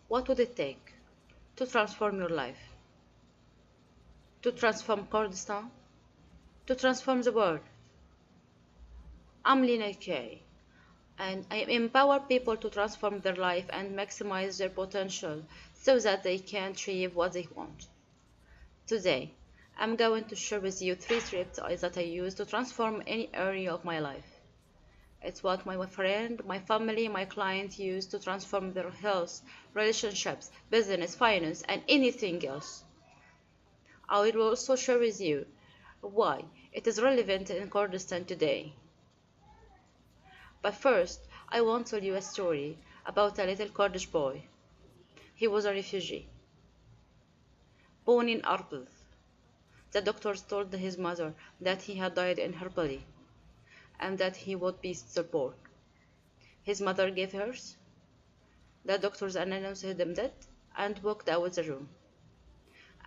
What would it take to transform your life? To transform Kurdistan? To transform the world? I'm Lina Kay, and I empower people to transform their life and maximize their potential so that they can achieve what they want. Today, I'm going to share with you 3 tips that I use to transform any area of my life. It's what my friend, my family, my clients use to transform their health, relationships, business, finance, and anything else. I will also share with you why it is relevant in Kurdistan today. But first, I want to tell you a story about a little Kurdish boy. He was a refugee, born in Arbil. The doctors told his mother that he had died in her belly and that he would be stillborn. His mother gave hers. The doctors announced him dead and walked out of the room.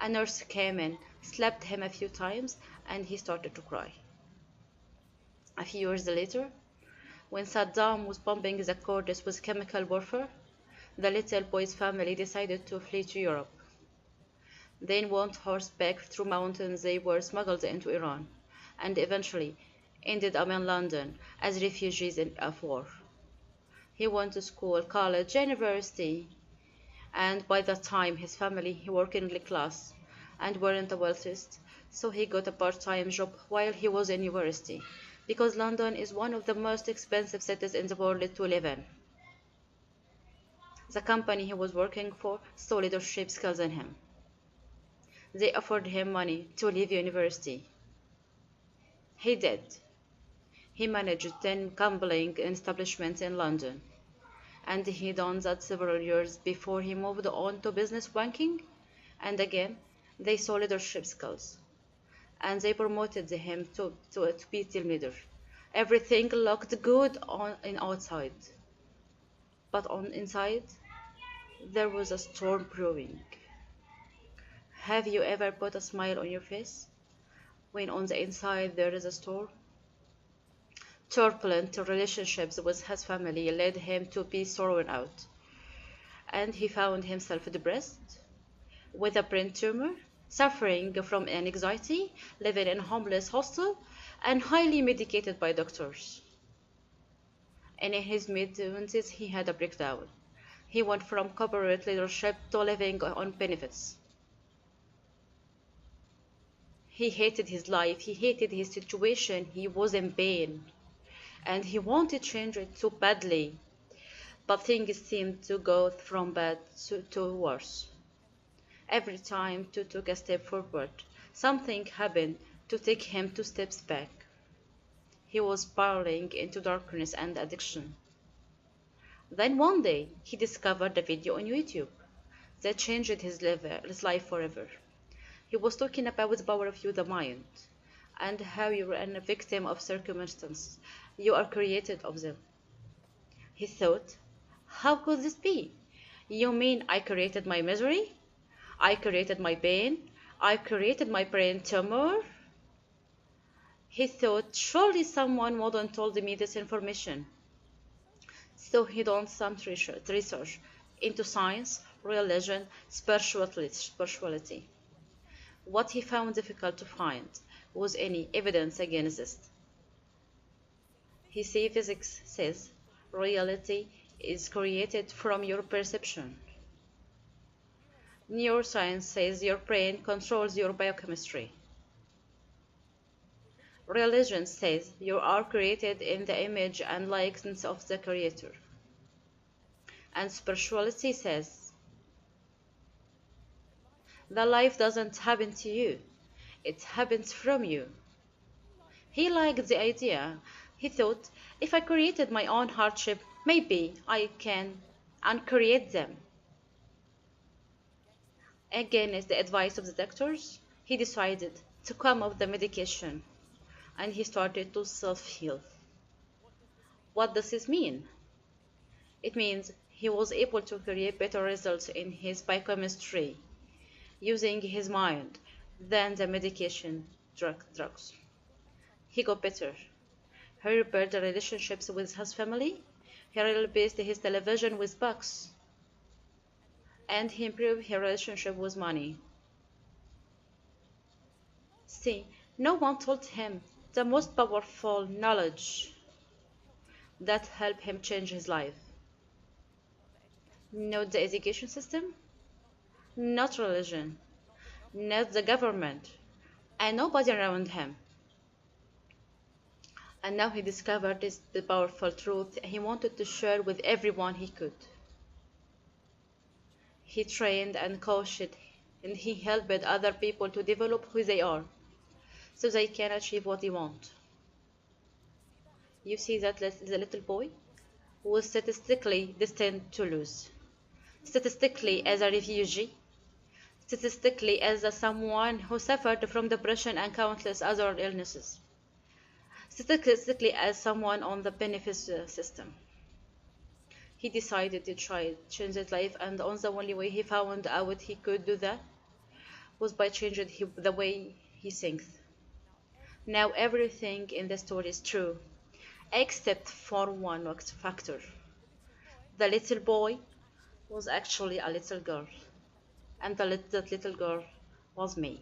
A nurse came in, slapped him a few times, and he started to cry. A few years later, when Saddam was bombing the Kurds with chemical warfare, the little boy's family decided to flee to Europe. They went horseback through mountains. They were smuggled into Iran and eventually ended up in London as refugees of war. He went to school, college, university, and by that time his family were working class and weren't the wealthiest, so he got a part-time job while he was in university, because London is one of the most expensive cities in the world to live in. The company he was working for saw leadership skills in him. They offered him money to leave university. He did. He managed 10 gambling establishments in London, and he done that several years before he moved on to business banking, and again, they saw leadership skills, and they promoted him to be team leader. Everything looked good on outside, but on inside, there was a storm brewing. Have you ever put a smile on your face when on the inside there is a storm? Turbulent relationships with his family led him to be thrown out, and he found himself depressed, with a brain tumor, suffering from anxiety, living in a homeless hostel, and highly medicated by doctors. And in his mid-20s, he had a breakdown. He went from corporate leadership to living on benefits. He hated his life, he hated his situation, he was in pain, and he wanted to change it so badly, but things seemed to go from bad to worse. Every time he took a step forward, something happened to take him 2 steps back. He was spiraling into darkness and addiction. Then one day, he discovered a video on YouTube that changed his life forever. He was talking about the power of the mind, and how you are a victim of circumstances. You are created of them. He thought, how could this be? You mean I created my misery? I created my pain? I created my brain tumor? He thought, surely someone wouldn't told me this information. So he done some research into science, religion, spirituality. What he found difficult to find was any evidence against this. He says physics says reality is created from your perception. Neuroscience says your brain controls your biochemistry. Religion says you are created in the image and likeness of the Creator. And spirituality says the life doesn't happen to you, it happens from you. He liked the idea. He thought, if I created my own hardship, maybe I can uncreate them. Against the advice of the doctors, he decided to come off the medication, and he started to self-heal. What does this mean? It means he was able to create better results in his biochemistry using his mind than the medication drugs. He got better. He repaired the relationships with his family. He replaced his television with books. and he improved his relationship with money. See, no one told him the most powerful knowledge that helped him change his life. Not the education system, not religion, not the government, and nobody around him. And now he discovered the powerful truth he wanted to share with everyone he could. He trained and coached, and he helped other people to develop who they are so they can achieve what they want. You see that the little boy was statistically destined to lose. Statistically, as a refugee, statistically, as someone who suffered from depression and countless other illnesses, statistically, as someone on the benefits system. He decided to try to change his life, and on the only way he found out he could do that was by changing the way he thinks. Now everything in the story is true, except for one factor. The little boy was actually a little girl, and that little girl was me.